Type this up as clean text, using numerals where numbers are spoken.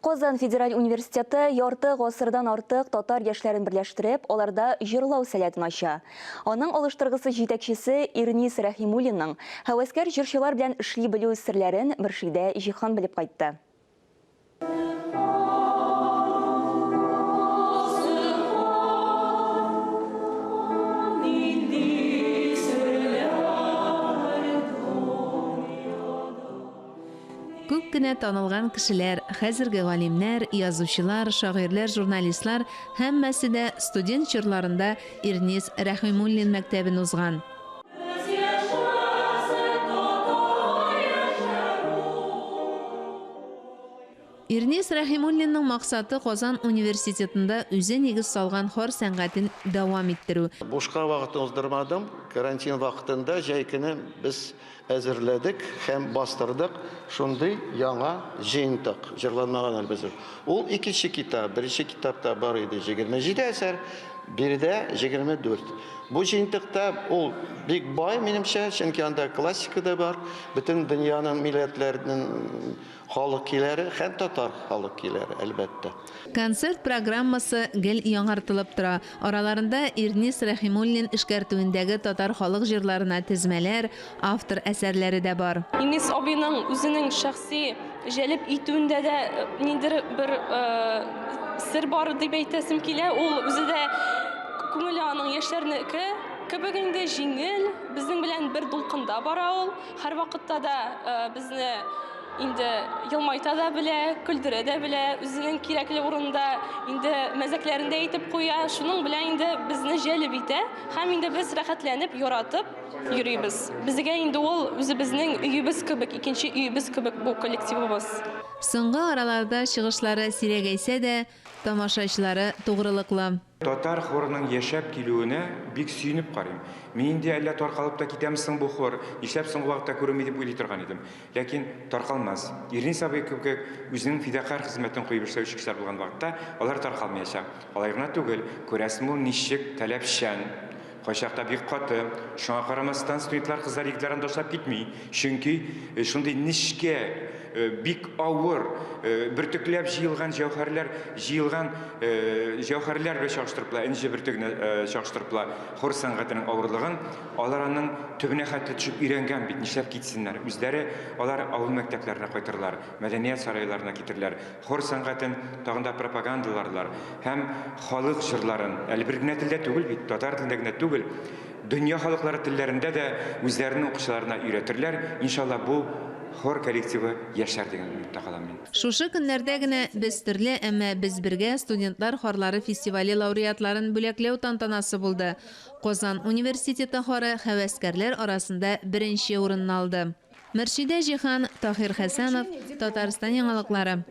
Казан Федераль университеты ярты гасырдан артык татар яшьләрен берләштереп, аларда җырлау сәләтен ача. Аның алыштыргысы җитәкчесе Ирнис Рәхимуллинның һәвәскәр җырчылар белән эшли белү серләрен Мөршидә Җихан белеп кайтты. Күп кенә танылган кешеләр, хәзерге галимнәр, язучылар, шагыйрьләр, журналистлар һәммәсе дә студент чорларында Ирнис Рәхимуллин мәктәбен узган. Ирнис Рәхимуллинның максаты Казан университетында үзе нигез салган хор сәнгатен дәвам иттерү. Бушка вакытын уздырмадым. Карантин вакытында җәйкене без әзерләдек һәм бастырдык. Шундый яңа җыентык, җырланмаган әлбәттә. Ул икенче китап, беренче китапта бар иде 27 әсәр, биредә 24. Бу җыентыкта ул бик бай минемчә, чөнки анда классика да бар, бөтен дөньяның милләтләренең халык көйләре һәм татар халык көйләре әлбәттә. Концерт программасы гел яңартылып тора. Араларында Ирнис Рәхимуллин эшкәртүендәге татар халык җырларына тезмәләр, автор әсәрләре дә бар. Ирнис абыйның үзенең шәхси җәлеп итүендә дә ниндер бер сер бар дип әйтәсем килә. Ул үзе дә күңеле аның яшьләрнеке кебек инде җиңел, безнең белән бер дулкында бара ул. Һәр вакытта да безне инде елмайта да белә, күлдерә дә белә, үзенең кирәкле урында инде мәзәкләрендә әйтеп куя. Шуның белән инде безне җәлеп итә һәм инде без рәхәтләнеп, яратып йөрибез. Безгә инде ул үзебезнең өебез кебек, икенче өебез кебек бу коллективыбыз. Соңгы араларда чыгышлары сирәгәйсә дә, тамашачылары тугрылыклы. Татар хорының яшәп килүенә бик сөенеп карыйм. Мин инде әллә таркалып та китәмсең бу хор, нишләп соңгы вакытта күренми дип уйлый торган идем. Ләкин таркалмас. Ирнис абый кебек үзенең фидакар хезмәтен куеп эшләүче кешеләр булган вакытта алар таркалмаячак. Алай гына түгел, күрәсең ул ничек таләпчән. Кайчакта бик каты, шуңа карамастан студентлар кызлар егетләрен ташлап китми. Чөнки шундый нечкә, бик авыр, бөртекләп җыелган җәүһәрләр, җәүһәрләр белән чагыштырыпла, инҗе бөртегне чагыштырыпла хор сәнгатенең авырлыгын, алар аның төбенә хәтле төшеп өйрәнгән бит, нишләп китсеннәр. Үзләре алар авыл мәктәпләренә кайтырлар, мәдәният сарайларына китерләр, хор сәнгатен тагын да пропагандаларлар һәм халык җырларын, әле бер генә телдә түгел бит, татар телендә генә түгел, дөнья халыклары телләрендә дә үзләренең укучыларына өйрәтерләр. Иншалла бу хор коллективы яшәр дигән өмидтә калам мин. Шушы көннәрдә генә без төрле, әмма без бергә студентлар хорлары фестивале лауреатларын бүләкләү тантанасы булды. Казан университеты хоры һәвәскәрләр арасында беренче урынны алды. Мөршидә Җихан, Таһир Хәсәнов, Татарстан яңалыклары.